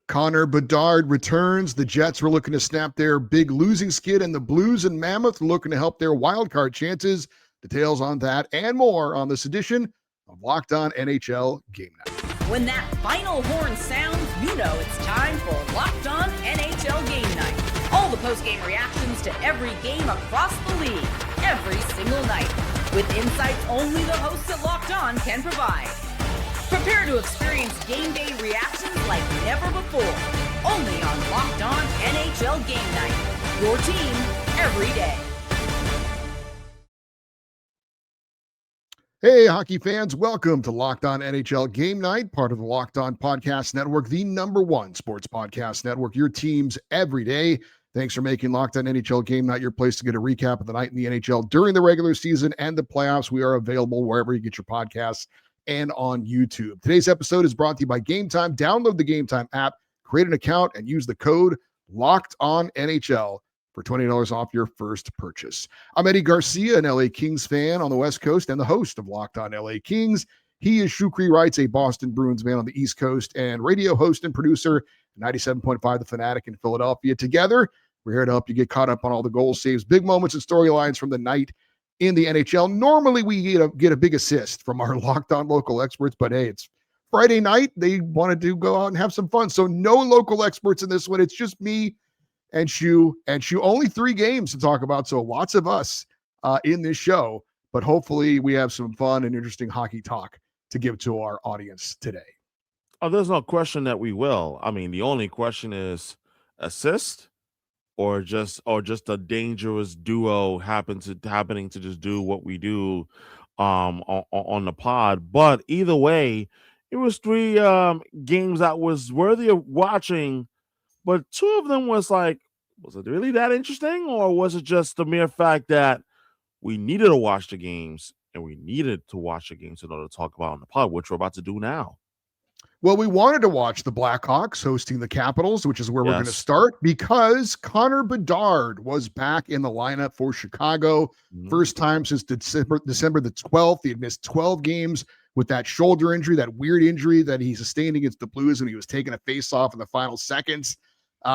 Connor Bedard returns. The Jets were looking to snap their big losing skid, and the Blues and Mammoth looking to help their wildcard chances. Details on that and more on this edition of Locked On NHL Game Night. When that final horn sounds, you know it's time for Locked On NHL Game Night. All the post-game reactions to every game across the league, every single night, with insights only the hosts at Locked On can provide. Prepare to experience game day reactions like never before. Only on Locked On NHL Game Night. Your team every day. Hey, hockey fans, welcome to Locked On NHL Game Night, part of the Locked On Podcast Network, the #1 sports podcast network, your teams every day. Thanks for making Locked On NHL Game Night your place to get a recap of the night in the NHL during the regular season and the playoffs. We are available wherever you get your podcasts and on YouTube. Today's episode is brought to you by Gametime. Download the Gametime app, create an account, and use the code LOCKEDONNHL for $20 off your first purchase. I'm Eddie Garcia, an LA Kings fan on the West Coast and the host of Locked On LA Kings. He is Shukri Wrights, a Boston Bruins fan on the East Coast, and radio host and producer, 97.5 The Fanatic in Philadelphia. Together, we're here to help you get caught up on all the goals, saves, big moments, and storylines from the night in the NHL. Normally, we get a big assist from our Locked On local experts, but hey, it's Friday night. They wanted to go out and have some fun. So no local experts in this one. It's just me and Shu. Only 3 games to talk about, so lots of us in this show. But hopefully we have some fun and interesting hockey talk to give to our audience today. Oh, there's no question that we will. I mean, the only question is assist or just a dangerous duo happening to just do what we do on the pod. But either way, it was 3 games that was worthy of watching, but 2 of them was like, was it really that interesting, or was it just the mere fact that we needed to watch the games and we needed to watch the games in order to talk about on the pod, which we're about to do now? Well, we wanted to watch the Blackhawks hosting the Capitals, which is where we're going to start, because Connor Bedard was back in the lineup for Chicago. First time since December the 12th. He had missed 12 games with that shoulder injury, that weird injury that he sustained against the Blues when he was taking a face-off in the final seconds.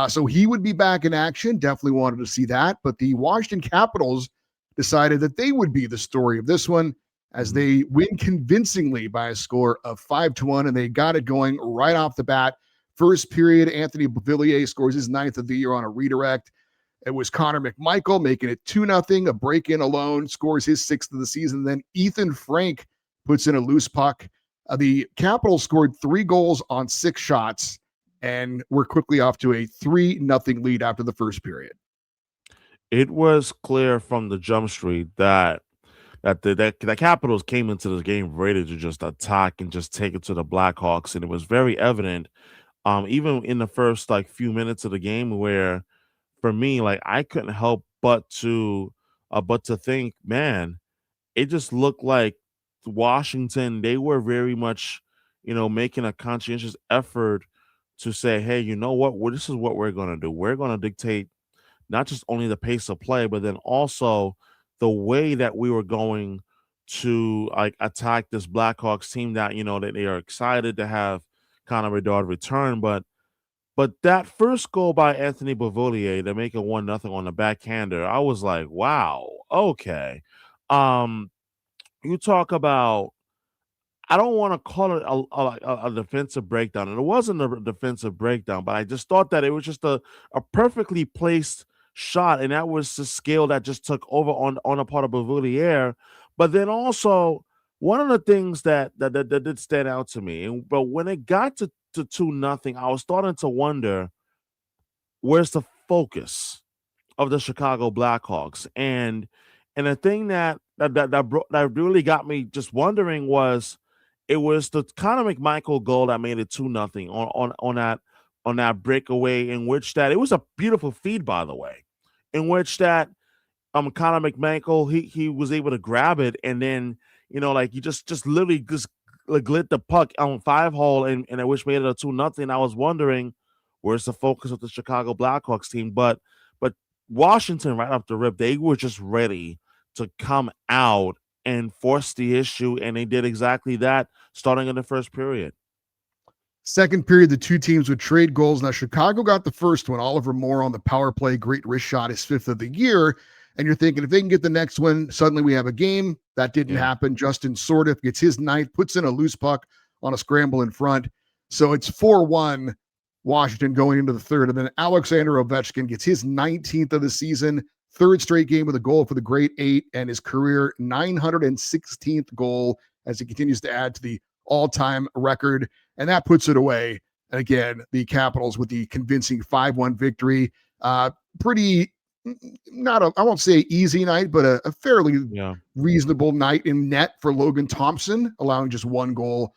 So he would be back in action. Definitely wanted to see that. But the Washington Capitals decided that they would be the story of this one, as they win convincingly by a score of 5-1, and they got it going right off the bat. First period, Anthony Beauvillier scores his 9th of the year on a redirect. It was Connor McMichael making it 2-0, a break-in alone, scores his 6th of the season. Then Ethan Frank puts in a loose puck. The Capitals scored 3 goals on 6 shots, and we're quickly off to a 3-0 lead after the first period. It was clear from the jump street that the Capitals came into this game ready to just attack and just take it to the Blackhawks, and it was very evident, even in the first few minutes of the game, where for me, I couldn't help but to think, man, it just looked like Washington, they were very much, making a conscientious effort to say, hey, you know what? Well, this is what we're going to do. We're going to dictate not just only the pace of play, but then also the way that we were going to attack this Blackhawks team that, that they are excited to have Connor Bedard return. But that first goal by Anthony Beauvillier to make it 1-0 on the backhander, I was like, wow, okay. You talk about, I don't want to call it a defensive breakdown. And it wasn't a defensive breakdown, but I just thought that it was just a perfectly placed shot, and that was the skill that just took over on a part of Beauvillier. But then also, one of the things that did stand out to me, but when it got to 2-0, I was starting to wonder, where's the focus of the Chicago Blackhawks? And the thing that really got me just wondering was, it was the Connor McMichael goal that made it 2-0 on that breakaway, in which that it was a beautiful feed, by the way, in which that Connor McMichael, he was able to grab it, and then he just literally just lit the puck on 5-hole, and I wish made it a 2-0. I was wondering, where's the focus of the Chicago Blackhawks team? But Washington, right off the rip, they were just ready to come out and force the issue, and they did exactly that starting in the first period. Second period, the two teams would trade goals. Now, Chicago got the first one. Oliver Moore on the power play, great wrist shot, his 5th of the year. And you're thinking, if they can get the next one, suddenly we have a game. That didn't happen. Justin Sordiff gets his 9th, puts in a loose puck on a scramble in front. So it's 4-1 Washington going into the third. And then Alexander Ovechkin gets his 19th of the season, 3rd straight game with a goal for the Great 8, and his career 916th goal as he continues to add to the all-time record. And that puts it away. And again, the Capitals with the convincing 5-1 victory. Pretty, I won't say easy night, but a fairly reasonable night in net for Logan Thompson, allowing just 1 goal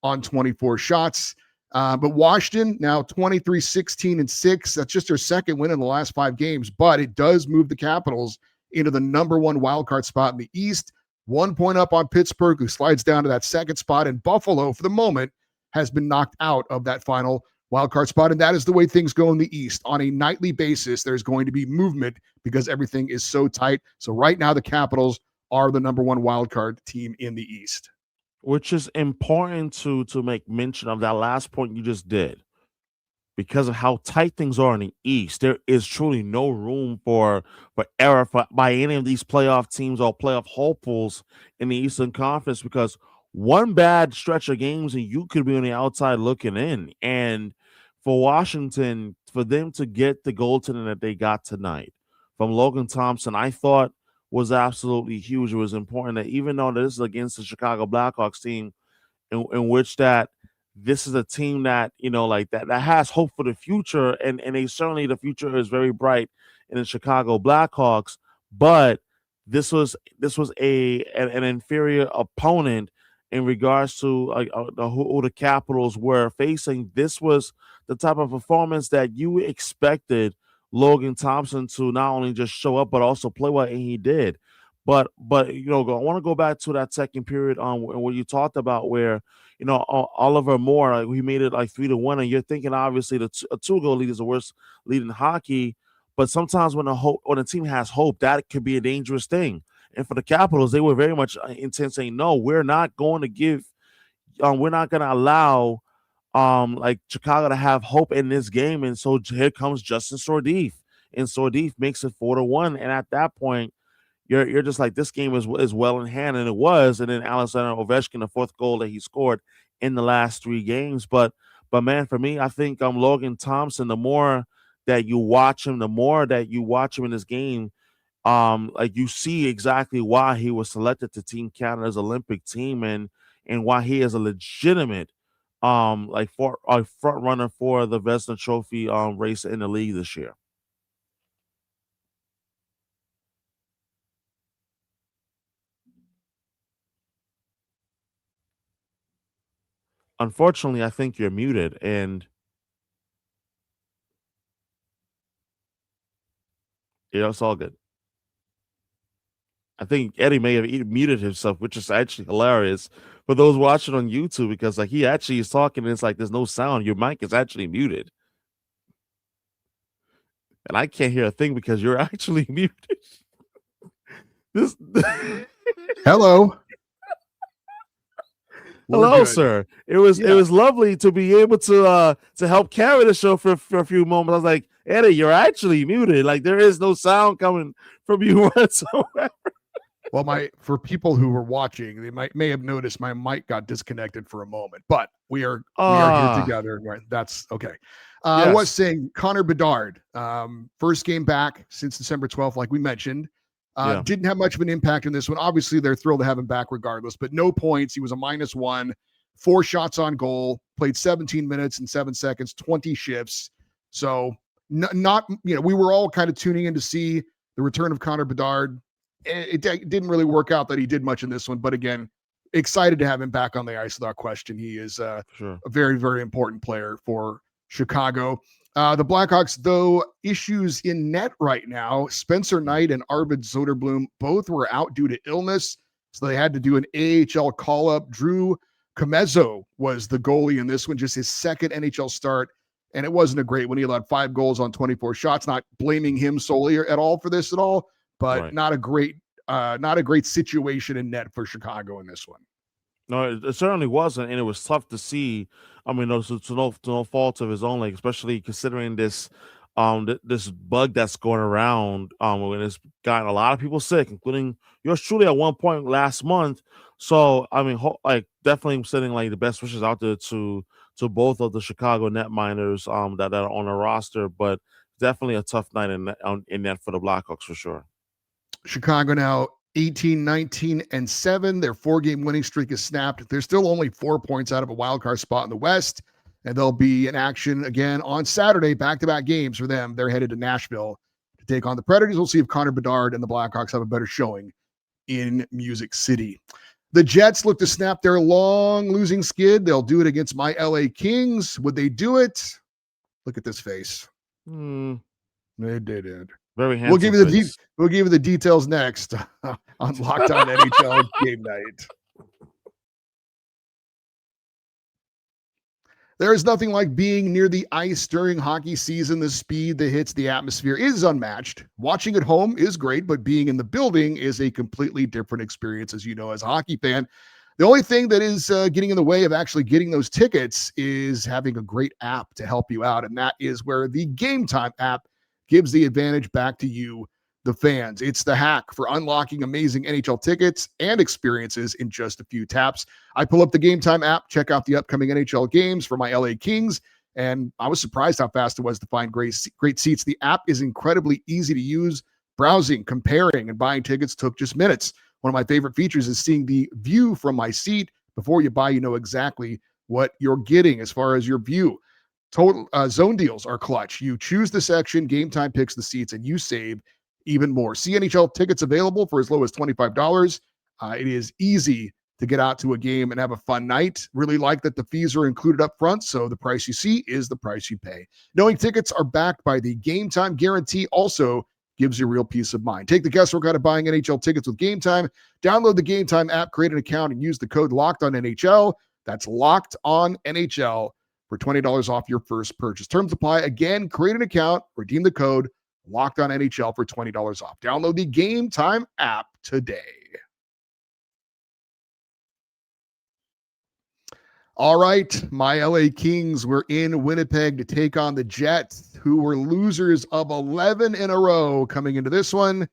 on 24 shots. But Washington now 23-16-6. That's just their second win in the last 5 games, but it does move the Capitals into the number 1 wildcard spot in the East. 1 point up on Pittsburgh, who slides down to that second spot, and Buffalo, for the moment, has been knocked out of that final wildcard spot. And that is the way things go in the East. On a nightly basis, there's going to be movement because everything is so tight. So right now, the Capitals are the number 1 wildcard team in the East. Which is important to make mention of that last point you just did. Because of how tight things are in the East, there is truly no room for error by any of these playoff teams or playoff hopefuls in the Eastern Conference, because one bad stretch of games and you could be on the outside looking in. And for Washington, for them to get the goaltending that they got tonight from Logan Thompson, I thought was absolutely huge. It was important that even though this is against the Chicago Blackhawks team, in which that this is a team that, like that has hope for the future, and certainly the future is very bright in the Chicago Blackhawks, but this was an inferior opponent in regards to who the Capitals were facing. This was the type of performance that you expected Logan Thompson to not only just show up but also play well, and he did. But I want to go back to that second period on what you talked about, where Oliver Moore, he made it like 3-1, and you're thinking obviously a 2-goal lead is the worst lead in hockey. But sometimes when a team has hope, that could be a dangerous thing. And for the Capitals, they were very much intent saying, no, we're not going to allow like Chicago to have hope in this game. And so here comes Justin Sordiff, and Sordiff makes it 4-1. And at that point, you're just like, this game is well in hand, and it was. And then Alexander Ovechkin, the 4th goal that he scored in the last 3 games. But man, for me, I think Logan Thompson, the more that you watch him in this game, like you see exactly why he was selected to Team Canada's Olympic team, and why he is a legitimate for a front runner for the Vezina Trophy race in the league this year. Unfortunately, I think you're muted, and it's all good. I think Eddie may have muted himself, which is actually hilarious for those watching on YouTube, because like he actually is talking and it's like there's no sound. Your mic is actually muted. And I can't hear a thing because you're actually muted. Hello. Hello, sir. It was lovely to be able to help carry the show for a few moments. I was like, Eddie, you're actually muted. Like there is no sound coming from you whatsoever. Well, for people who were watching, they may have noticed my mic got disconnected for a moment, but we are here together. Right? That's okay. Yes. I was saying Connor Bedard, first game back since December 12th, like we mentioned. Didn't have much of an impact in this one. Obviously, they're thrilled to have him back regardless, but no points. He was a -1, 4 shots on goal, played 17 minutes and 7 seconds, 20 shifts. So we were all kind of tuning in to see the return of Connor Bedard. It didn't really work out that he did much in this one, but again, excited to have him back on the ice without question. He is a very, very important player for Chicago. The Blackhawks, though, issues in net right now. Spencer Knight and Arvid Soderblom both were out due to illness, so they had to do an AHL call-up. Drew Comezzo was the goalie in this one, just his second NHL start, and it wasn't a great one. He allowed 5 goals on 24 shots. Not blaming him solely at all for this at all, but not a great situation in net for Chicago in this one. No, it certainly wasn't, and it was tough to see. I mean, to no fault of his own, like especially considering this, this bug that's going around, when it's gotten a lot of people sick, including yours truly at one point last month. So, I mean, like definitely sending like the best wishes out there to both of the Chicago netminders, that are on the roster, but definitely a tough night in that for the Blackhawks for sure. Chicago now 18, 19, and 7. Their 4-game winning streak is snapped. They're still only 4 points out of a wild card spot in the West, and they'll be in action again on Saturday. Back-to-back games for them. They're headed to Nashville to take on the Predators. We'll see if Connor Bedard and the Blackhawks have a better showing in Music City. The Jets look to snap their long losing skid. They'll do it against my LA Kings. Would they do it? Look at this face. They did. Very handsome. We'll give you the details next on Locked On NHL Game Night. There is nothing like being near the ice during hockey season. The speed that hits the atmosphere is unmatched. Watching at home is great, but being in the building is a completely different experience, as you know, as a hockey fan. The only thing that is getting in the way of actually getting those tickets is having a great app to help you out, and that is where the Gametime app gives the advantage back to you, the fans. It's the hack for unlocking amazing NHL tickets and experiences in just a few taps. I pull up the Gametime app, check out the upcoming NHL games for my LA Kings, and I was surprised how fast it was to find great seats. The app is incredibly easy to use. Browsing, comparing, and buying tickets took just minutes. One of my favorite features is seeing the view from my seat. Before you buy, you know exactly what you're getting as far as your view. Total zone deals are clutch. You choose the section, Gametime picks the seats, and you save even more. See NHL tickets available for as low as $25. It is easy to get out to a game and have a fun night. Really like that the fees are included up front, so the price you see is the price you pay. Knowing tickets are backed by the Gametime guarantee also gives you real peace of mind. Take the guesswork out of buying NHL tickets with Gametime. Download the Gametime app, create an account, and use the code LOCKEDONNHL. That's Locked On NHL for $20 off your first purchase. Terms apply. Again, create an account, redeem the code Locked On NHL for $20 off. Download the Gametime app today. All right, my LA Kings were in Winnipeg to take on the Jets, who were losers of 11 in a row coming into this one.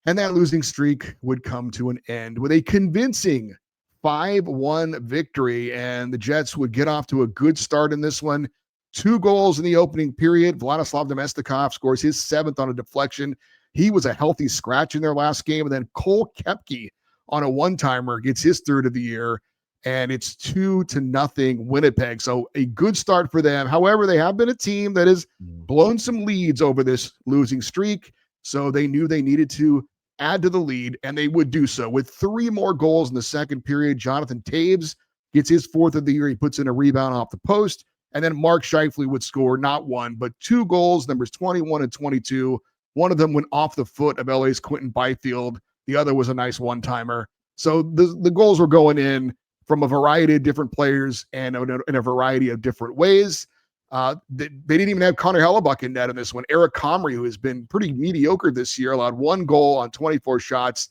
And that losing streak would come to an end with a convincing 5-1 victory, and the Jets would get off to a good start in this one. 2 goals in the opening period. Vladislav Domestikov scores his 7th on a deflection. He was a healthy scratch in their last game. And then Cole Koepke on a one-timer gets his 3rd of the year, and it's 2-0 Winnipeg. So a good start for them. However, they have been a team that has blown some leads over this losing streak, so they knew they needed to add to the lead, and they would do so with 3 more goals in the second period. Jonathan Taves gets his 4th of the year. He puts in a rebound off the post, and then Mark Scheifele would score not 1, but 2 goals, numbers 21 and 22. One of them went off the foot of LA's Quentin Byfield. The other was a nice one-timer. So the goals were going in from a variety of different players and in a variety of different ways. They didn't even have Connor Hellebuck in net in this one. Eric Comrie, who has been pretty mediocre this year, allowed 1 goal on 24 shots.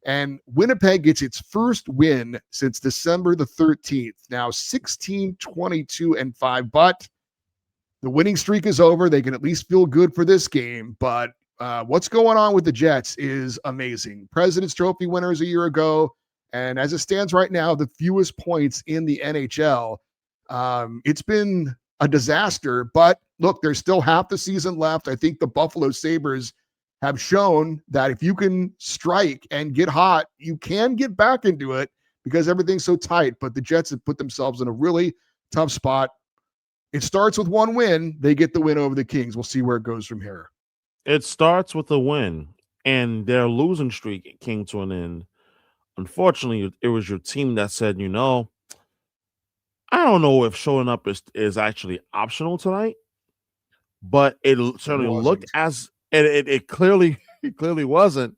And Winnipeg gets its first win since December the 13th. Now 16-22-5, but the winning streak is over. They can at least feel good for this game. But what's going on with the Jets is amazing. President's Trophy winners a year ago. And as it stands right now, the fewest points in the NHL. It's been a disaster, but look, there's still half the season left. I think the Buffalo Sabres have shown that if you can strike and get hot, you can get back into it because everything's so tight. But the Jets have put themselves in a really tough spot. It starts with 1 win. They get the win over the Kings. We'll see where it goes from here. It starts with a win, and their losing streak came to an end. Unfortunately, it was your team that said, I don't know if showing up is actually optional tonight, but it certainly looked as it clearly wasn't.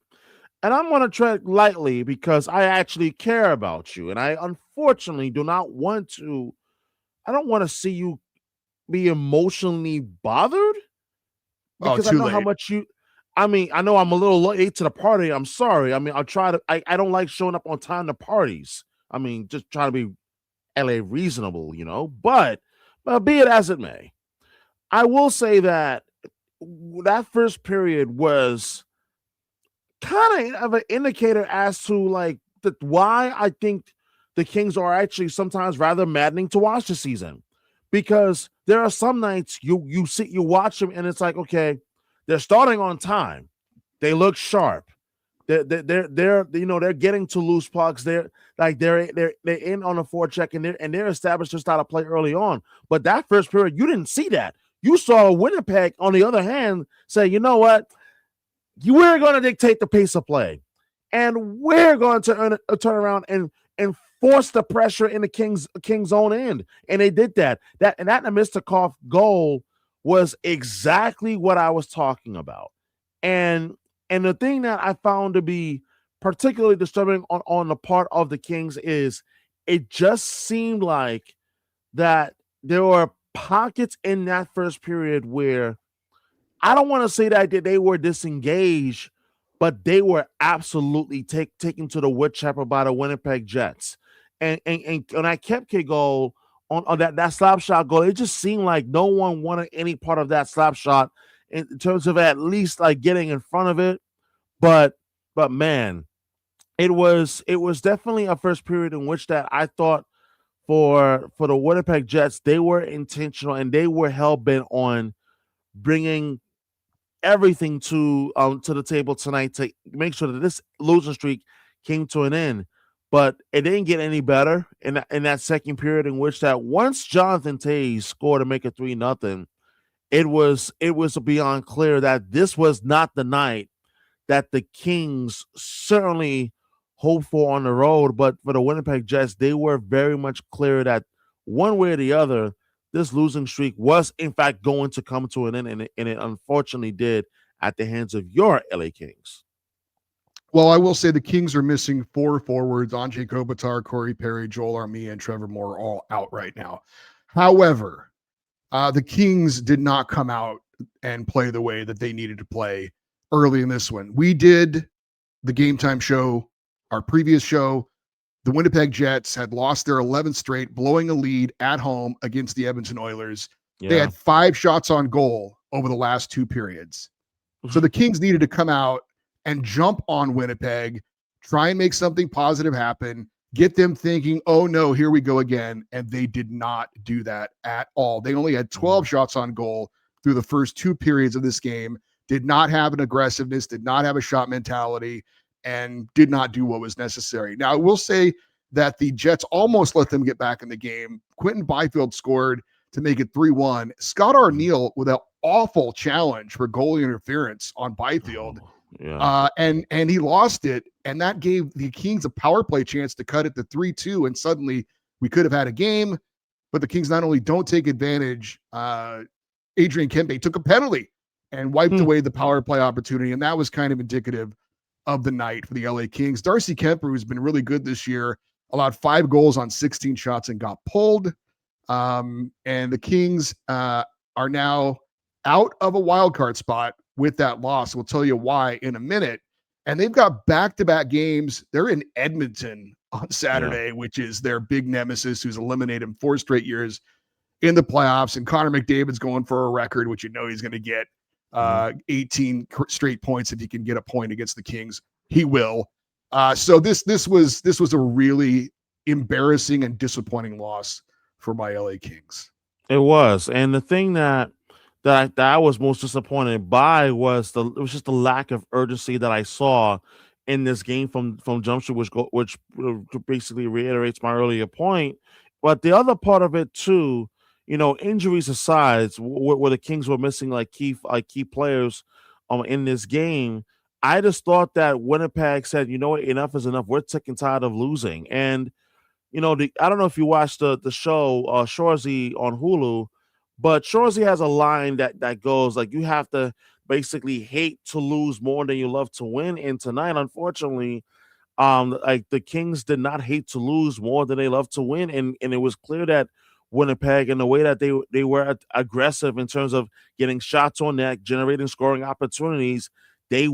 And I'm going to tread lightly because I actually care about you, and I unfortunately do not want to. I don't want to see you be emotionally bothered because I know how much you. I mean, I know I'm a little late to the party. I'm sorry. I mean, I'll try to. I don't like showing up on time to parties. I mean, just trying to be LA reasonable, but be it as it may, I will say that that first period was kind of an indicator as to like why I think the Kings are actually sometimes rather maddening to watch this season, because there are some nights you watch them and it's like, okay, they're starting on time, they look sharp, they're getting to loose pucks, they're in on a forecheck and they're established their style of play early on. But that first period, you didn't see that. You saw Winnipeg, on the other hand, say, you know what? We're going to dictate the pace of play, and we're going to turn around and force the pressure in the Kings' own end. And they did that. That Namestnikov goal was exactly what I was talking about. And the thing that I found to be particularly disturbing on the part of the Kings is it just seemed like that there were pockets in that first period where I don't want to say that they were disengaged, but they were absolutely taken to the wood chipper by the Winnipeg Jets. And on that Kepke goal, on that slap shot goal, it just seemed like no one wanted any part of that slap shot in terms of at least like getting in front of it. But man, it was definitely a first period in which that I thought for the Winnipeg Jets, they were intentional and they were hell-bent on bringing everything to the table tonight to make sure that this losing streak came to an end. But it didn't get any better in that second period, in which that once Jonathan Toews scored to make it 3-0, it was beyond clear that this was not the night that the Kings certainly hoped for on the road. But for the Winnipeg Jets, they were very much clear that one way or the other, this losing streak was in fact going to come to an end, and it unfortunately did at the hands of your LA Kings. Well, I will say the Kings are missing 4 forwards: Anze Kopitar, Corey Perry, Joel Armia, and Trevor Moore are all out right now. However, the Kings did not come out and play the way that they needed to play early in this one. We did the Game Time show, our previous show. The Winnipeg Jets had lost their 11th straight, blowing a lead at home against the Edmonton Oilers. Yeah. They had 5 shots on goal over the last 2 periods. So the Kings needed to come out and jump on Winnipeg, try and make something positive happen, get them thinking, oh no, here we go again. And they did not do that at all. They only had 12 shots on goal through the first 2 periods of this game, did not have an aggressiveness, did not have a shot mentality, and did not do what was necessary. Now, I will say that the Jets almost let them get back in the game. Quentin Byfield scored to make it 3-1. Scott Arniel with an awful challenge for goalie interference on Byfield. And he lost it, and that gave the Kings a power play chance to cut it to 3-2, and suddenly we could have had a game. But the Kings not only don't take advantage, Adrian Kempe took a penalty and wiped away the power play opportunity, and that was kind of indicative of the night for the LA Kings. Darcy Kemper, who's been really good this year, allowed 5 goals on 16 shots and got pulled. And the Kings are now out of a wild card spot with that loss. We'll tell you why in a minute. And they've got back-to-back games. They're in Edmonton on Saturday, which is their big nemesis, who's eliminated them 4 straight years in the playoffs. And Connor McDavid's going for a record, which you know he's going to get 18 straight points. If he can get a point against the Kings, he will. So this was a really embarrassing and disappointing loss for my LA Kings. It was. And the thing that I was most disappointed by was just the lack of urgency that I saw in this game from Jump Street, which basically reiterates my earlier point. But the other part of it too, injuries aside, where the Kings were missing like key players in this game, I just thought that Winnipeg said, you know what, enough is enough. We're sick and tired of losing. And I don't know if you watched the show Shoresy on Hulu, but Shoresy has a line that goes like, you have to basically hate to lose more than you love to win. And tonight, unfortunately, like the Kings did not hate to lose more than they love to win. And it was clear that Winnipeg, and the way that they were aggressive in terms of getting shots on net, generating scoring opportunities, they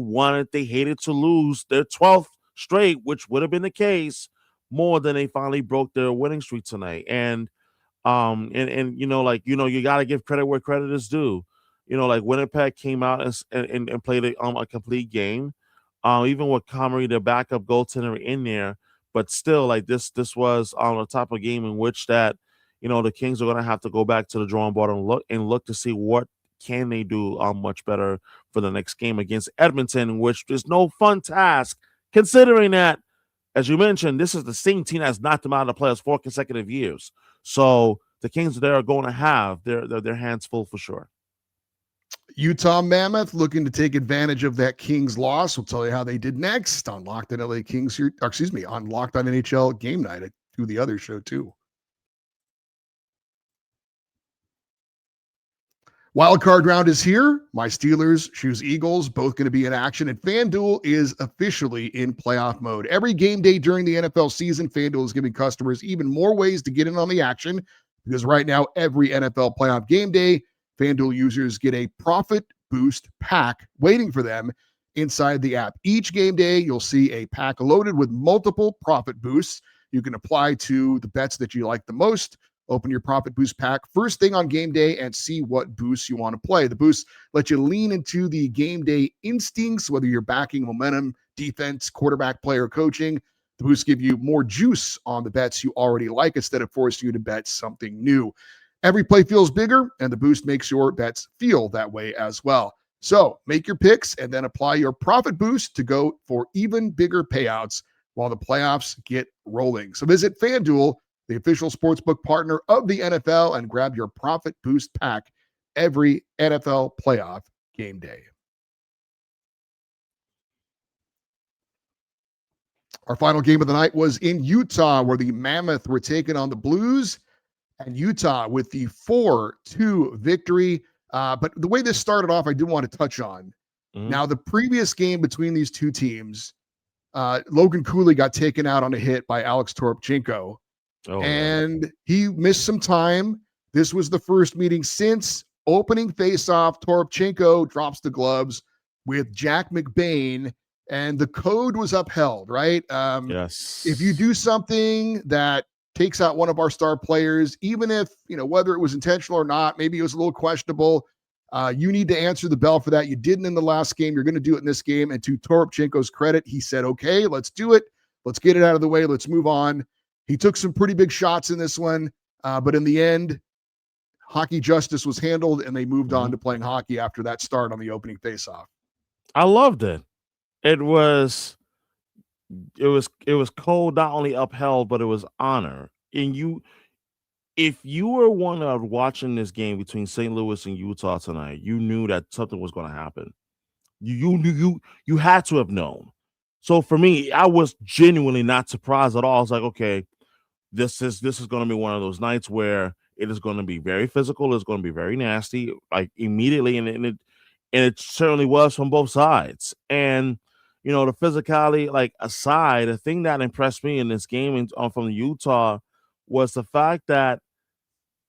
hated to lose their 12th straight, which would have been the case. more than they finally broke their winning streak tonight. And you got to give credit where credit is due. Like Winnipeg came out and played a complete game. Even with Comrie, their backup goaltender, in there, but still, like this was on a type of game in which that the Kings are going to have to go back to the drawing board and look to see what can they do much better for the next game against Edmonton, which is no fun task considering that, as you mentioned, this is the same team that's knocked them out of the playoffs 4 consecutive years. So the Kings there are going to have their hands full for sure. Utah Mammoth looking to take advantage of that Kings loss. We'll tell you how they did next on Locked on LA Kings here, on Locked on NHL Game Night. I do the other show too. Wildcard round is here. My Steelers, Shoes Eagles, both going to be in action, and FanDuel is officially in playoff mode. Every game day during the NFL season, FanDuel is giving customers even more ways to get in on the action, because right now, every NFL playoff game day, FanDuel users get a profit boost pack waiting for them inside the app. Each game day, you'll see a pack loaded with multiple profit boosts you can apply to the bets that you like the most. Open your profit boost pack first thing on game day and see what boosts you want to play. The boosts let you lean into the game day instincts, whether you're backing momentum, defense, quarterback, player, coaching. The boosts give you more juice on the bets you already like instead of forcing you to bet something new. Every play feels bigger, and the boost makes your bets feel that way as well. So make your picks and then apply your profit boost to go for even bigger payouts while the playoffs get rolling. So visit FanDuel, the official sportsbook partner of the NFL, and grab your profit boost pack every NFL playoff game day. Our final game of the night was in Utah, where the Mammoth were taking on the Blues, and Utah with the 4-2 victory. But the way this started off, I did want to touch on. Mm-hmm. Now, the previous game between these two teams, Logan Cooley got taken out on a hit by Alex Toropchenko. And he missed some time. This was the first meeting since opening faceoff. Toropchenko drops the gloves with Jack McBain, and the code was upheld, right? Yes. If you do something that takes out one of our star players, even if, whether it was intentional or not, maybe it was a little questionable, you need to answer the bell for that. You didn't in the last game. You're going to do it in this game. And to Toropchenko's credit, he said, okay, let's do it. Let's get it out of the way. Let's move on. He took some pretty big shots in this one, but in the end, hockey justice was handled, and they moved on to playing hockey after that start on the opening faceoff. I loved it. It was cold, not only upheld, but it was honor. And if you were one of watching this game between St. Louis and Utah tonight, you knew that something was going to happen. You had to have known. So for me, I was genuinely not surprised at all. I was like, okay, this is going to be one of those nights where it is going to be very physical. It's going to be very nasty, like immediately, and it certainly was from both sides. And the physicality, like aside, the thing that impressed me in this game from the Utah was the fact that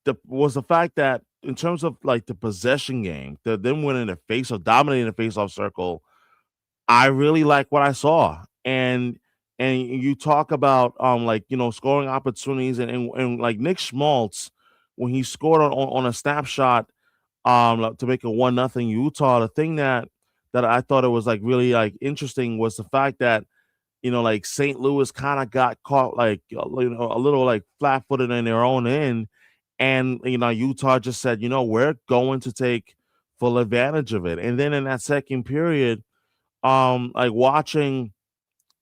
in terms of like the possession game, them winning the face of dominating the face-off circle, I really like what I saw. And you talk about scoring opportunities and like Nick Schmaltz, when he scored on a snapshot to make a 1-0 Utah, the thing that I thought it was like really like interesting was the fact that like St. Louis kind of got caught like a little like flat-footed in their own end, and Utah just said, we're going to take full advantage of it. And then in that second period, like watching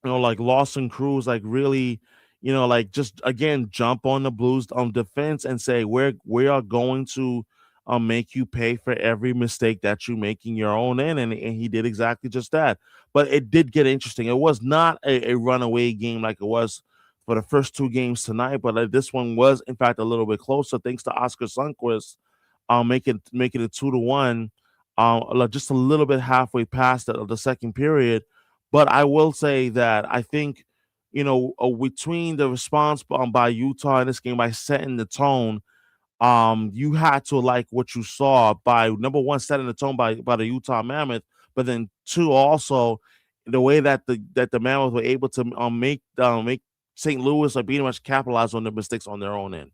like Lawson Cruz, like really, like just again jump on the Blues defense and say we are going to make you pay for every mistake that you make in your own end, and he did exactly just that. But it did get interesting. It was not a runaway game like it was for the first two games tonight, but this one was in fact a little bit closer thanks to Oscar Sundqvist making it 2-1, just a little bit halfway past the second period. But I will say that I think, between the response by Utah in this game, by setting the tone, you had to like what you saw by, number one, setting the tone by the Utah Mammoth, but then two, also the way that the Mammoth were able to make St. Louis are pretty much capitalized on the mistakes on their own end.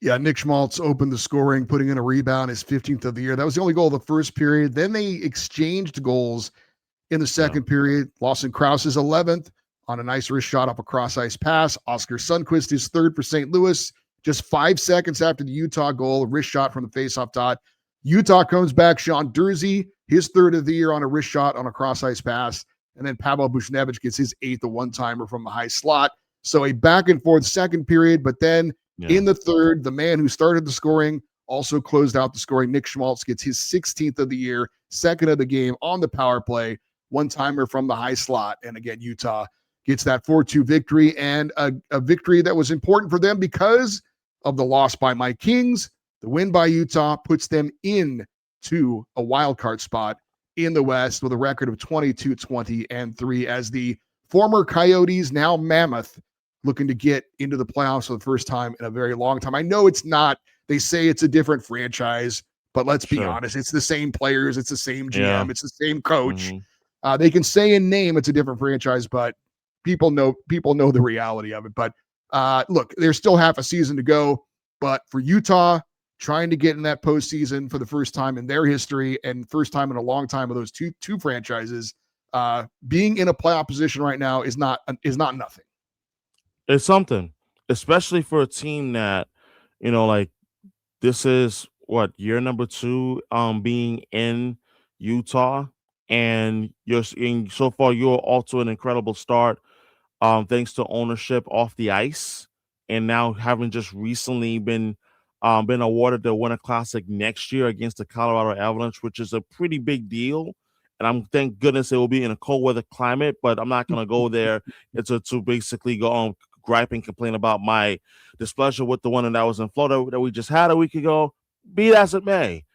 Yeah, Nick Schmaltz opened the scoring, putting in a rebound, his 15th of the year. That was the only goal of the first period. Then they exchanged goals in the second period. Lawson Krause's 11th on a nice wrist shot up a cross-ice pass. Oscar Sundquist is third for St. Louis. Just 5 seconds after the Utah goal, a wrist shot from the faceoff dot. Utah comes back. Sean Dursey, his third of the year on a wrist shot on a cross-ice pass. And then Pavel Buchnevich gets his 8th, a one-timer from the high slot. So a back-and-forth second period, but then in the third, the man who started the scoring also closed out the scoring. Nick Schmaltz gets his 16th of the year, second of the game on the power play, one-timer from the high slot. And again, Utah gets that 4-2 victory, and a victory that was important for them because of the loss by my Kings. The win by Utah puts them into a wild card spot in the West with a record of 22-20-3 as the former Coyotes, now Mammoth, looking to get into the playoffs for the first time in a very long time. I know it's not, they say it's a different franchise, but let's be honest, it's the same players, it's the same GM, it's the same coach. They can say in name it's a different franchise, but people know the reality of it. But look, there's still half a season to go, but for Utah, trying to get in that postseason for the first time in their history and first time in a long time of those two franchises, being in a playoff position right now is not nothing. It's something, especially for a team that, like this is what year number 2 being in Utah, and so far you're off to an incredible start thanks to ownership off the ice, and now having just recently been awarded the Winter Classic next year against the Colorado Avalanche, which is a pretty big deal. And thank goodness it will be in a cold weather climate, but I'm not going to go there. It's to basically go on gripe and complain about my displeasure with the one that was in Florida that we just had a week ago. Be it as it may,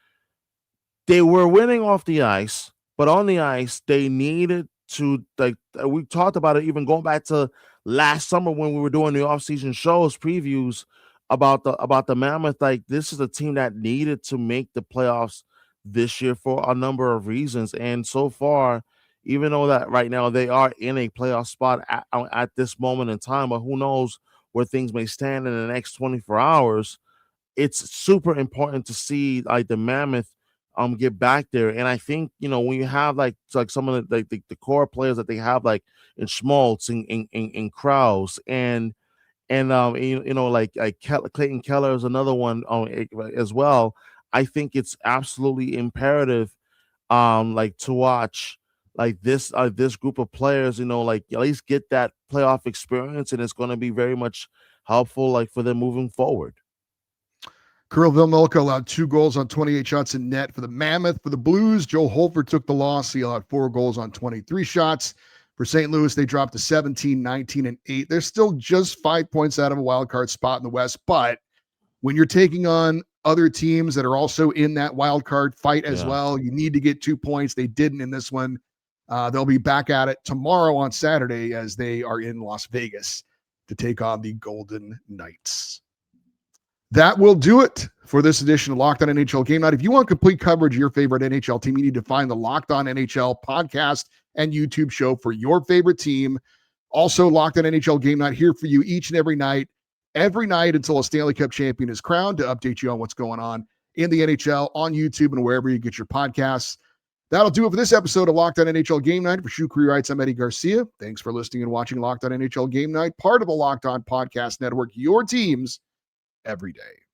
they were winning off the ice, but on the ice they needed to, like we talked about it even going back to last summer when we were doing the off-season shows previews about the Mammoth. Like, this is a team that needed to make the playoffs this year for a number of reasons, and so far, even though that right now they are in a playoff spot at this moment in time, but who knows where things may stand in the next 24 hours, it's super important to see like the Mammoth get back there. And I think, when you have like some of the core players that they have, like in Schmaltz and Krause and like Clayton Keller is another one as well. I think it's absolutely imperative to watch like this group of players, like at least get that playoff experience, and it's going to be very much helpful like for them moving forward. Kirill Vilimelko allowed 2 goals on 28 shots in net for the Mammoth. For the Blues, Joe Holford took the loss. He allowed 4 goals on 23 shots. For St. Louis, they dropped to 17, 19, and 8. They're still just 5 points out of a wild card spot in the West, but when you're taking on other teams that are also in that wild card fight as well, you need to get 2 points. They didn't in this one. They'll be back at it tomorrow on Saturday as they are in Las Vegas to take on the Golden Knights. That will do it for this edition of Locked On NHL Game Night. If you want complete coverage of your favorite NHL team, you need to find the Locked On NHL podcast and YouTube show for your favorite team. Also, Locked On NHL Game Night here for you each and every night until a Stanley Cup champion is crowned, to update you on what's going on in the NHL on YouTube and wherever you get your podcasts. That'll do it for this episode of Locked On NHL Game Night. For Shoe Crew Rights, I'm Eddie Garcia. Thanks for listening and watching Locked On NHL Game Night, part of the Locked On Podcast Network, your teams every day.